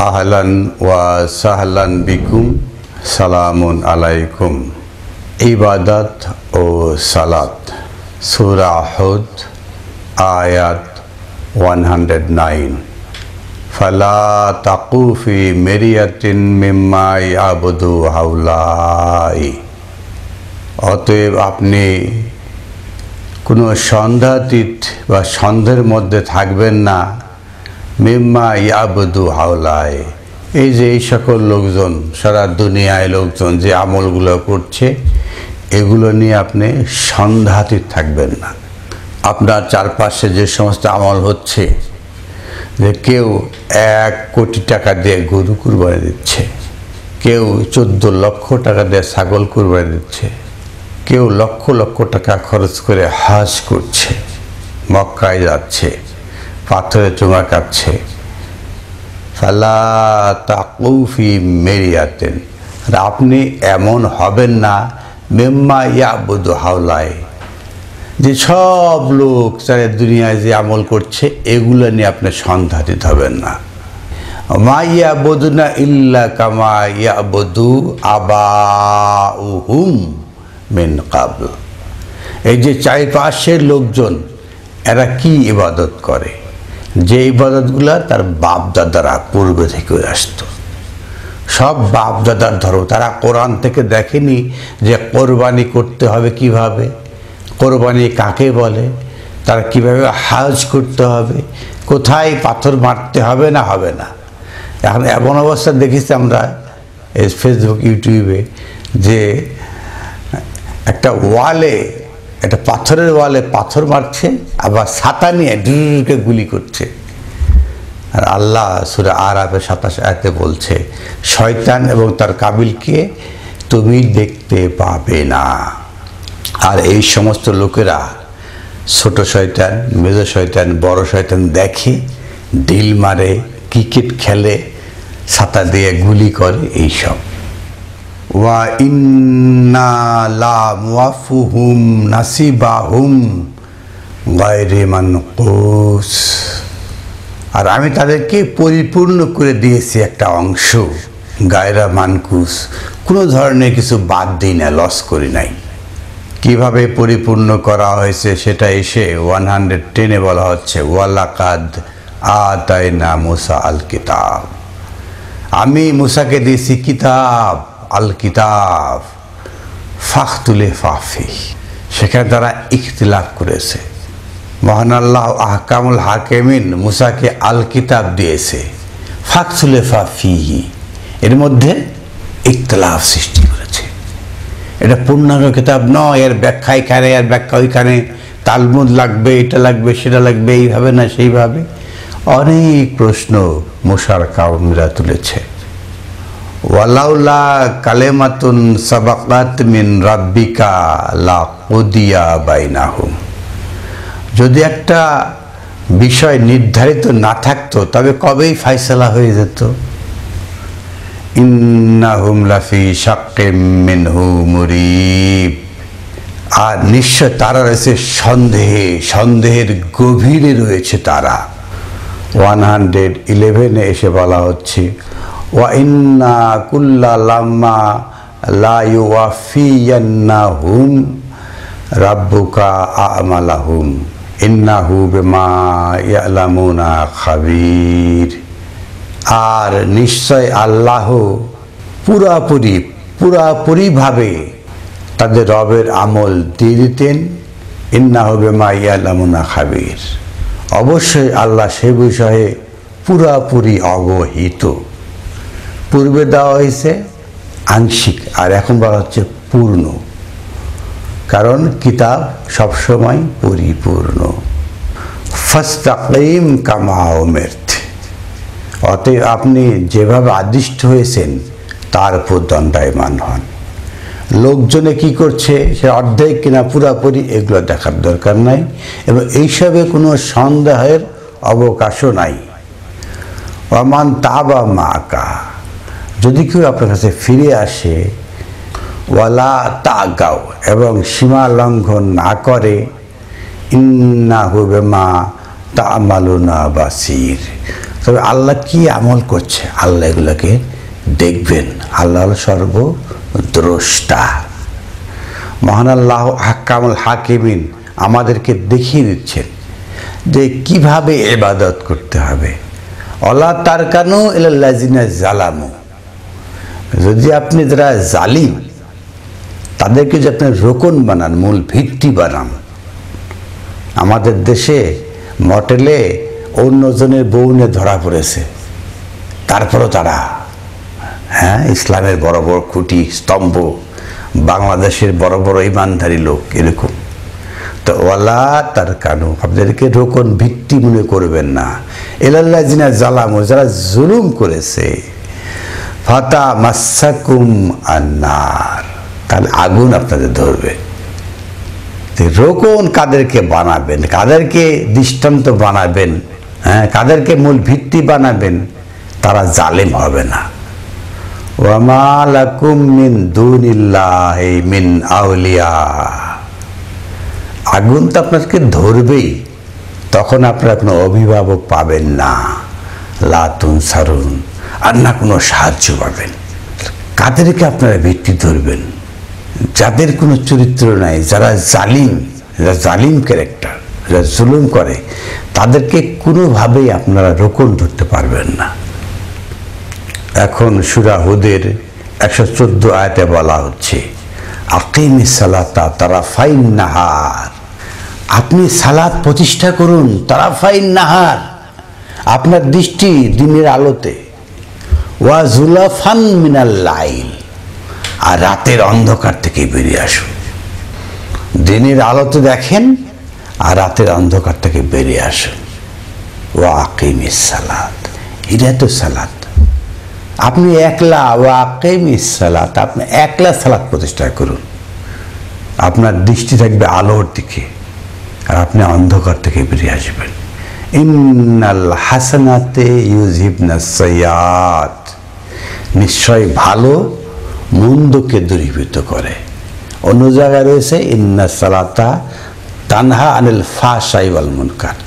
আহলান ওয়া সাহলান বিকুম, সালামুন আলাইকুম। ইবাদত ও সালাত, সূরা হুদ, আয়াত 109। ফালা তাকু ফি মিরিয়াতিন মিম্মা ইয়াবুদু হাউলাই। অতএব আপনি কোনো সন্দেহাতীত বা সন্দেহের মধ্যে থাকবেন না। মিম্মা ইয়াবুদু হাউলাই, এই যে এই সকল লোকজন, সারা দুনিয়ায় লোকজন যে আমলগুলো করছে, এগুলো নিয়ে আপনি সন্দেহাতীত থাকবেন না। আপনার চারপাশে যে সমস্ত আমল হচ্ছে, যে কেউ 1 কোটি টাকা দিয়ে গরু কুরবানি দিচ্ছে, কেউ 14 লক্ষ টাকা দিয়ে ছাগল কুরবানি দিচ্ছে, কেউ লক্ষ লক্ষ টাকা খরচ করে হজ করছে, মক্কায় যাচ্ছে, পাথরে চুমা কাটছে। ফালা তাকু ফি মিরিয়াতিন, আপনি এমন হবেন না মিম্মা ইয়াবুদু হাউলাই, যে সব লোক সারা দুনিয়ায় যে আমল করছে এগুলো নিয়ে আপনি সন্দেহাতীত হবেন না। মা ইয়াবুদুনা ইল্লা কামা ইয়াবুদু আবাউহুম মিন কাবল। এই যে চারপাশের লোকজন, এরা কি ইবাদত করে, যে ইবাদতগুলা তার বাপ দাদারা পূর্বে থেকে আসতো, সব বাপ দাদার ধর্ম। তারা কোরআন থেকে দেখেনি যে কোরবানি করতে হবে কিভাবে, কোরবানি কাকে বলে, তারা কিভাবে হজ করতে হবে, কোথায় পাথর মারতে হবে না হবে না। এখন এমন অবস্থা দেখেছি আমরা ফেসবুক ইউটিউবে, যে একটা ওয়ালে, একটা পাথরের ওয়ালে পাথর মারছে, আবার ছাতা নিয়ে ডুকে গুলি করছে। আর আল্লাহ সূরা আরাফের 27 আয়াতে বলছে, শয়তান এবং তার কাবিলকে তুমি দেখতে পাবে না। আর এই সমস্ত লোকেরা, ছোট শয়তান, মেজো শয়তান, বড় শয়তান দেখে, ঢিল মারে, ক্রিকেট খেলে, ছাতা দিয়ে গুলি করে, এইসব। ওয়া ইন্না লা মুওয়াফুহুম নাসিবাহুম গায়রি মানকুস, আর আমি তাদেরকে পরিপূর্ণ করে দিয়েছি একটা অংশ, গায়রা মানকুস, কোনো ধরনের কিছু বাদ দিই না, লস করি নাই। কিভাবে পরিপূর্ণ করা হয়েছে সেটা এসে 110-এ বলা হচ্ছে, ওয়ালাকাদ আতাইনা মুসা আল কিতাব, আমি মুসাকে দিয়েছি কিতাব, আল কিতাব ফাখতুলিফা ফিহি, সেখানে তারা ইখতিলাফ করেছে। মহান আল্লাহ আহকামুল হাকিমিন মুসাকে আল কিতাব দিয়েছে, ফাখতুলিফা ফিহি, এর মধ্যে ইখতিলাফ সৃষ্টি করেছে। এটা পূর্ণাঙ্গ কিতাব নয়, এর ব্যাখ্যা এখানে, এর ব্যাখ্যা ওইখানে, তালমুদ লাগবে, এটা লাগবে, সেটা লাগবে, এইভাবে না সেইভাবে। অনেক প্রশ্ন মুসার কাওমরা তুলেছে। ওয়ালাউলা কালেমাতুন সাবাকাত মিন রাব্বিকা লাকুদিয়া বাইনাহুম, যদি একটা বিষয় নির্ধারিত না থাকতো তবে কবেই ফায়সালা হয়ে যেত। ইন্নাহুম লাফি শাক্কিম মিনহু মুরিব, আর নিশ্চয় তারা রয়েছে সন্দেহে, সন্দেহের গভীরে রয়েছে তারা। 111-এ এসে বলা হচ্ছে, ওয়া ইন্না কুল্লা লাম্মা লা ইউওয়াফিয়ান্নাহুম রাব্বুকা আমালাহুম ইন্নাহু বিমা ইয়ালামুনা খাবীর, আর নিশ্চয় আল্লাহ পুরাপুরিভাবে তাদের রবের আমল দিয়ে দিতেন। ইন্নাহু বিমা ইয়ালামুনা খাবীর, অবশ্যই আল্লাহ সে বিষয়ে পুরাপুরি অবহিত। পূর্বে দেওয়া হয়েছে আংশিক, আর এখন বলা হচ্ছে পূর্ণ, কারণ কিতাব সবসময় পরিপূর্ণ। ফাস্তাকিম কামা উমিরত, অতএব আপনি যেভাবে আদিষ্ট হয়েছেন তার উপর দণ্ডায়মান হন। লোকজনে কি করছে, সে অর্ধেক কিনা পুরাপুরি, এগুলো দেখার দরকার নাই, এবং এইসবে কোনো সন্দেহের অবকাশও নাই। ওয়ামান তাবা মাকা, যদি কেউ আপনার কাছে ফিরে আসে, ওয়ালা তাগাও, এবং সীমা লঙ্ঘন না করে, ইন্নাহু বিমা তা'মালুনা বাসীর, তবে আল্লাহ কি আমল করছে আল্লাহ এগুলোকে দেখবেন। আল্লাহ হল সর্বদ্রষ্টা। মহান আল্লাহ হাক্কামুল হাকিমিন আমাদেরকে দেখিয়ে দিচ্ছেন যে কিভাবে ইবাদত করতে হবে। অলা তারকানু ইলাল্লাযিনা জালামু, যদি আপনি যারা জালিম তাদেরকে যে আপনি রোকন বানান, মূল ভিত্তি বানান। আমাদের দেশে মটেলে অন্যজনের বউনে ধরা পড়েছে, তারপরও তারা ইসলামের বড় বড় খুঁটি স্তম্ভ, বাংলাদেশের বড় বড় ইমানধারী লোক এরকম। তো ওয়ালা তার কানু, আপনাদেরকে রোকন ভিত্তি মনে করবেন না। ইলাল্লাযিনা জালামু, যারা জুলুম করেছে, ফাতা মাসাকুম আন্নার, তাহলে আগুন আপনাদের ধরবে। রোকন কাদেরকে বানাবেন, কাদেরকে দৃষ্টান্ত বানাবেন, কাদেরকে মূল ভিত্তি বানাবেন, তারা জালেম হবে না। ওয়ামা লাকুম মিন দুনিল্লাহি মিন আউলিয়া, আগুন তো আপনাকে ধরবেই, তখন আপনারা কোনো অভিভাবক পাবেন না। লা তুনসারুন, আর না কোনো সাহায্য পাবেন। কাদেরকে আপনারা ভিত্তি ধরবেন? যাদের কোনো চরিত্র নাই, যারা জালিম ক্যারেক্টার, যারা জুলুম করে, তাদেরকে কোনোভাবেই আপনারা রোকন ধরতে পারবেন না। এখন সূরা হুদের 114 আয়াতে বলা হচ্ছে আকিমিস সালাতা তারাফাইন নাহার, আপনি সালাত প্রতিষ্ঠা করুন তারাফাইন নাহার, আপনার দৃষ্টি দিনের আলোতে, ওয়া জুলাফান মিনাল লাইল, আর রাতের অন্ধকার থেকে বেরিয়ে আসুন। দিনের আলোতে দেখেন আর রাতের অন্ধকার থেকে বেরিয়ে আসুন। ওয়া আকিমিস সালাত, এটা তো সালাত। আপনি একলা, ওয়া আকিমিস সালাত, আপনি একলা সালাত প্রতিষ্ঠা করুন। আপনার দৃষ্টি থাকবে আলোর দিকে আর আপনি অন্ধকার থেকে বেরিয়ে আসবেন। ইন্নাল হাসানাতে ইউযহিবনাস সাইয়্যাত, নিশ্চয় ভালো মন্দকে দূরীভূত করে। অন্য জায়গায় রয়েছে ইন্নাস সালাতা তানহা আনিল ফাহশাই ওয়াল মুনকার,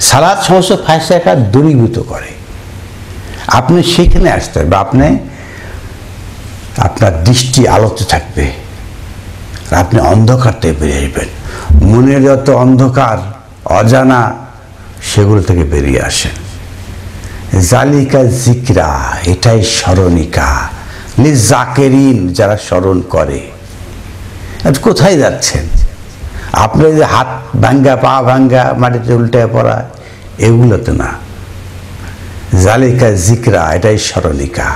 সালাত সমস্ত ফাহশাকে দূরীভূত করে। আপনি সেখানে আসতে হবে, আপনার দৃষ্টি আলোতে থাকবে আর আপনি অন্ধকার থেকে বেরিয়ে আসবেন। মনের যত অন্ধকার অজানা সেগুলো থেকে বেরিয়ে আসেন। জালিকা জিকরা, এটাই স্মরণিকা, লিজাকিরিন, যারা স্মরণ করে। কোথায় যাচ্ছেন? আপনার যে হাত ভাঙ্গা, পা ভাঙ্গা, মাটিতে উল্টে পড়া, এগুলোতে না। জালিকা জিকরা, এটাই স্মরণিকা,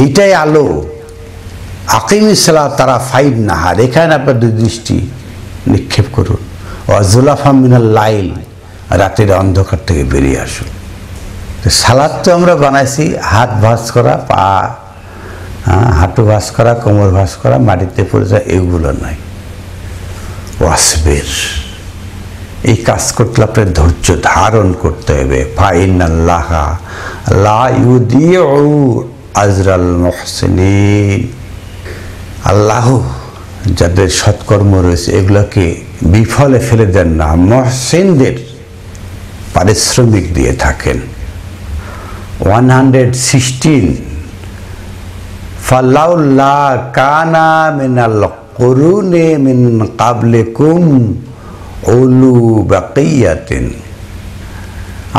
এটাই আলো। আকিমিস সালাত তারাফাইন নাহার, এখানে আপনার দৃষ্টি নিক্ষেপ করুন। ওয়া জুলাফা মিনাল লাইল, রাতের অন্ধকার থেকে বেরিয়ে আসুন। সালাদ তো আমরা বানাইছি হাত ভাঁজ করা, পা হাঁটু ভাঁজ করা, কোমর ভাঁজ করা, মাটিতে পড়ে যায়, এগুলো নয়। ওয়াসবির, এই কাজ করতে আপনার ধৈর্য ধারণ করতে হবে। ফাইনাল্লাহা লা ইউদিউ আজরাল মুহসিনিন, আল্লাহ যাদের সৎকর্ম রয়েছে এগুলোকে বিফলে ফেলে দেন না, মুহসিনদের পারিশ্রমিক দিয়ে থাকেন। 116 ফালাউল্লা কানা মিনাল কুরুনি মিন ক্বাবলিকুম উলু বাকিয়াতিন,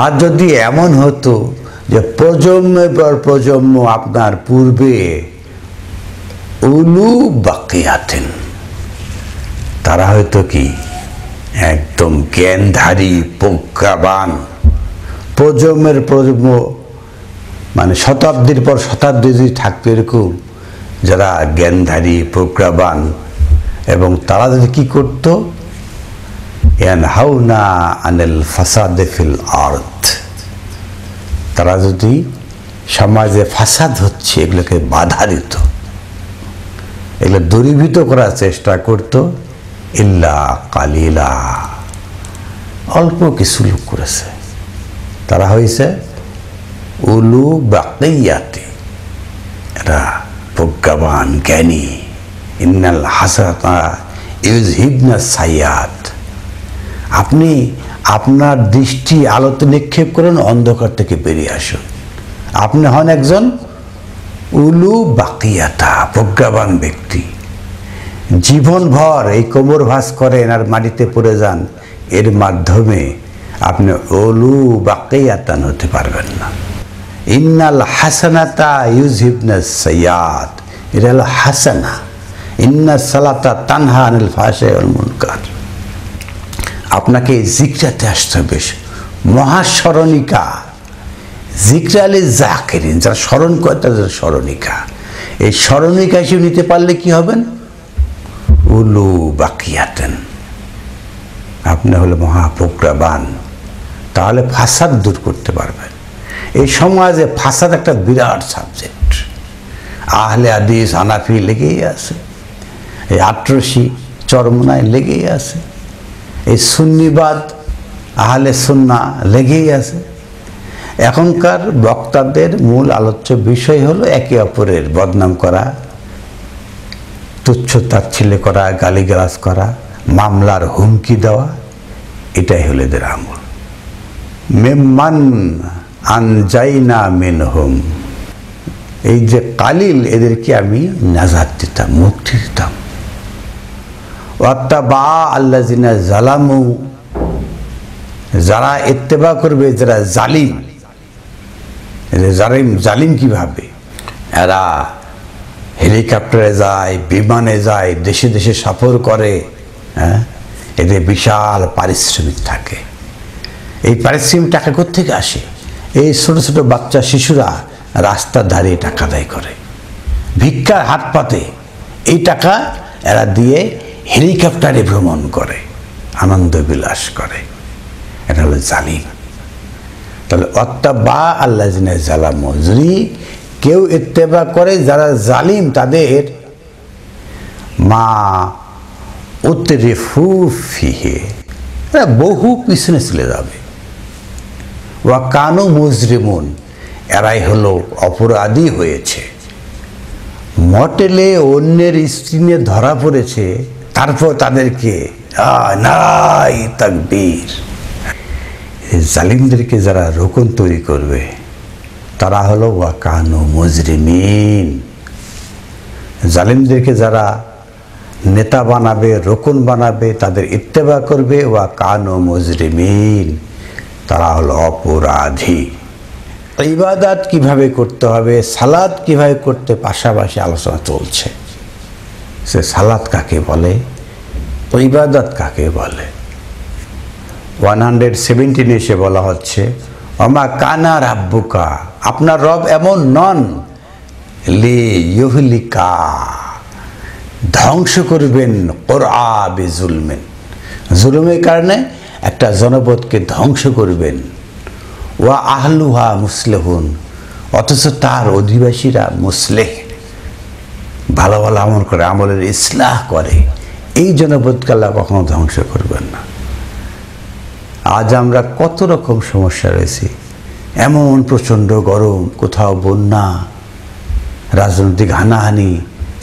আর যদি এমন হতো যে প্রজন্মের পর প্রজন্ম আপনার পূর্বে উলু বাকিয়াতিন, তারা হয়তো কি একদম জ্ঞানধারী প্রজ্ঞাবান, প্রজন্মের প্রজন্ম মানে শতাব্দীর পর শতাব্দী যদি থাকতো এরকম যারা জ্ঞানধারী প্রজ্ঞাবান, এবং তারা যদি কি করতো, ইয়ানহাউনা আনিল ফাসাদে ফিল আরদ, তারা যদি সমাজে ফাসাদ হচ্ছে এগুলোকে বাধা দিত, এগুলো দূরীভূত করার চেষ্টা করত। ইল্লা কালিলা, অল্প কিছু লোক করেছে, তারা হয়েছে উলু বাকিয়াতি, এরা প্রজ্ঞাবান জ্ঞানী। ইন্নাল হাসানাতা ইউযহিবনাস সাইয়্যাত, আপনি আপনার দৃষ্টি আলোতে নিক্ষেপ করুন, অন্ধকার থেকে বেরিয়ে আসুন। আপনি হন একজন উলু বাকিয়াতা, প্রজ্ঞাবান ব্যক্তি। জীবনভর এই কোমর ভাঁজ করেন আর মাটিতে পড়ে যান, এর মাধ্যমে আপনি উলু বাকিয়াতান হতে পারবেন না। ইন্নাল হাসানাতা ইউযহিবনাস সাইয়্যাত, এটা হলো হাসানা। ইন্নাস সালাতা তানহা আনিল ফাহশাই ওয়াল মুনকার। আপনাকে জিকরাতে আসতে হবে, মহাস্মরণিকা, জিকরা আলী জাকিরিন, যারা স্মরণ করে তাদের স্মরণিকা। এই স্মরণিকা হিসেবে নিতে পারলে কি হবেন? উলু বাকিয়াতেন, আপনি হলে মহাপ্রজ্ঞাবান। তাহলে ফাসাদ দূর করতে পারবেন। এই সমাজে ফাসাদ একটা বিরাট সাবজেক্ট। আহলে হাদিস হানাফি লেগেই আছে, এই আটরশি চরমনায় লেগেই আছে, এই সুন্নিবাদ আহলে সুন্না লেগেই আছে। এখনকার বক্তাদের মূল আলোচ্য বিষয় হলো একে অপরের বদনাম করা, তুচ্ছ-তাচ্ছিল্য করা, গালিগালাজ করা, মামলার হুমকি দেওয়া। এটাই হলো এদের আমল। মেম্মান আনজাইনা মিনহুম, এই যে কালিল, এদেরকে আমি নাজাত দিতাম, মুক্তি দিতাম। ওয়াত্তাবা আল্লাযিনা জালামু, যারা ইত্তেবা করবে, যারা জালিম। জালিম কিভাবে? এরা হেলিকপ্টারে যায়, বিমানে যায়, দেশে দেশে সফর করে। হ্যাঁ, এদের বিশাল পারিশ্রমিক থাকে। এই পারিশ্রমিক টাকা কোত্থেকে আসে? এই ছোট ছোট বাচ্চা শিশুরা রাস্তার ধারে টাকা আদায় করে, ভিক্ষার হাত পাতে। এই টাকা এরা দিয়ে হেলিকপ্টারে ভ্রমণ করে, আনন্দ বিলাস করে। এটা হলো জালিম। তাহলে অত্তাবা আল্লাযিনা জালামু, যদি কেউ ইত্তেবা করে যারা জালিম, তাদের মা উতরিফু ফিহি, এরা বহু পিছনে চলে যাবে। ওয়া কানু মুজরিমুন, এরাই হলো অপরাধী হয়েছে। মটেলে অন্যের স্ত্রী নিয়ে ধরা পড়েছে, তারপর তাদেরকে নারাই তাকবীর। জালিমদেরকে যারা রোকন তৈরি করবে, তারা হলো ওয়া কানু মুজরিমিন। জালিমদেরকে যারা নেতা বানাবে, রোকন বানাবে, তাদের ইত্তেবা করবে, ওয়া কানু মুজরিমিন, তারা হলো অপরাধী। ইবাদত কিভাবে করতে হবে, সালাত কিভাবে করতে, পাশাপাশি আলোচনা চলছে। সে সালাত কাকে বলে, ইবাদত কাকে বলে। 117 এসে বলা হচ্ছে, ওমা কানা রাব্বুকা, আপনার রব এমন নন, লি ইউহলিকা, ধ্বংস করবেন, কোরআ বিজুলমিন, জুলুমের কারণে একটা জনপদকে ধ্বংস করবেন। ওয়া আহলুহা মুসলিহুন, অথচ তার অধিবাসীরা মুসলেহ, ভালো ভালো আমল করে, আমলের ইসলাহ করে। এই জনপদকে আল্লাহ কখনো ধ্বংস করবেন না। আজ আমরা কত রকম সমস্যা রয়েছি, এমন প্রচণ্ড গরম, কোথাও বন্যা, রাজনৈতিক হানাহানি,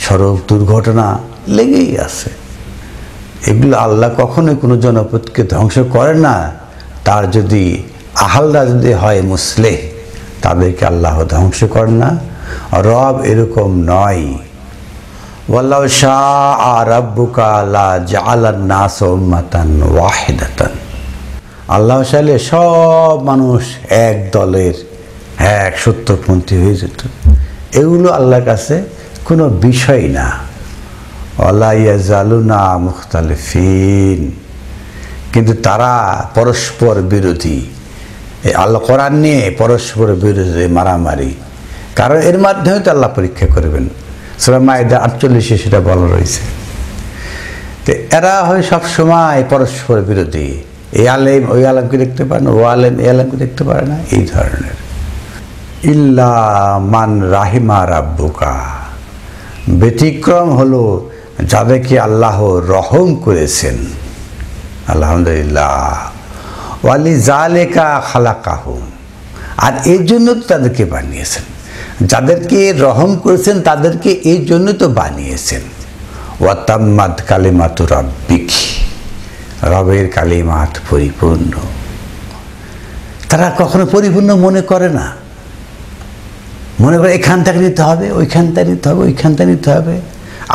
সড়ক দুর্ঘটনা লেগেই আছে। এগুলো আল্লাহ কখনোই কোনো জনপদকে ধ্বংস করে না। তার যদি আহলরা যদি হয় মুসলেহ, তাদেরকে আল্লাহ ধ্বংস করেন না। রব এরকম নয়। ওয়াল্লাহু শাআ রাব্বুকা লা জাআলান নাস উম্মাতান ওয়াহিদাতান, আল্লাহ চাইলে সব মানুষ এক দলের, এক সত্যপন্থী হয়ে যেত। এগুলো আল্লাহর কাছে কোনো বিষয় না। ওয়ালা ইয়াজালুনা মুখতালিফিন, কিন্তু তারা পরস্পর বিরোধী। এই আল্লাহ কোরআন নিয়ে পরস্পর বিরোধী মারামারি, কারণ এর মাধ্যমে তো আল্লাহ পরীক্ষা করবেন। সূরা মাইদা 48 সেটা বলা রয়েছে। তো এরা হয় সবসময় পরস্পর বিরোধী। এই আলেম ওই আলেমকে দেখতে পারে না, ও আলেম এই আলেমকে দেখতে পারে না, এই ধরনের। ইল্লা মান রাহিমা রাব্বুকা, ব্যতিক্রম হলো যাদেরকে আল্লাহ রহম করেছেন। আলহামদুলিল্লাহ। ওয়ালি জালেকা খালাকাহুম, আর এই জন্য তো তাদেরকে বানিয়েছেন। যাদেরকে রহম করেছেন তাদেরকে এই জন্য তো বানিয়েছেন। ওয়া তাম্মাত কালিমাতু রাব্বিকি, রবের কালিমাত পরিপূর্ণ। তারা কখনো পরিপূর্ণ মনে করে না, মনে করে এখান থেকে নিতে হবে, ওইখান থেকে নিতে হবে, ওইখান থেকে নিতে হবে।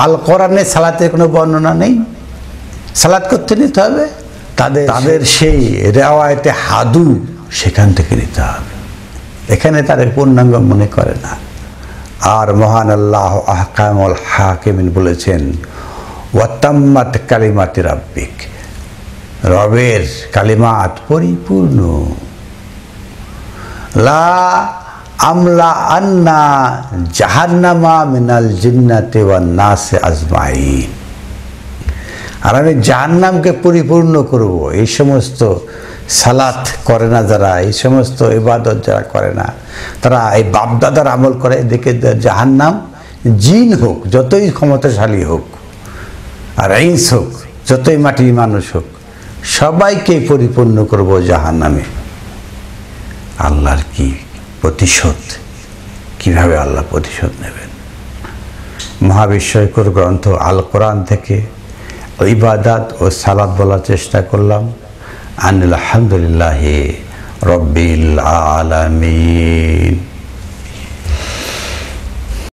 আল কোরআনে সালাতের কোনো বর্ণনা নেই, সালাত করতে নিতে হবে, তাদের সেই রেওয়ায়তে হাদু সেখান থেকে নিতে হবে, এখানে তাদের পূর্ণাঙ্গ মনে করে না। আর মহান আল্লাহ আহকামুল হাকিমিন বলেছেন, ওয়াতাম্মাত কালিমাতি রাব্বিক, রবের কালিমাত পরিপূর্ণ। লা আমলা আন্না জাহান্নামা মিনাল জিন্নাতি ওয়ান নাসি আজমাইন, আর আমি জাহান্নামকে পরিপূর্ণ করব। এই সমস্ত সালাত করে না যারা, এই সমস্ত ইবাদত যারা করে না, তারা এই বাপদাদার আমল করে, দেখে জাহান্নাম জিন হোক, যতই ক্ষমতাশালী হোক, আর ইনস হোক, যতই মাটির মানুষ হোক, সবাইকে পরিপূর্ণ করব জাহান্নামে। আল্লাহর কি প্রতিশোধ, কিভাবে আল্লাহ প্রতিশোধ নেবেন? মহাবিস্ময়কর গ্রন্থ আল কোরআন থেকে ইবাদত ও সালাত বলার চেষ্টা করলাম। আলহামদুলিল্লাহি রব্বিল আলামিন।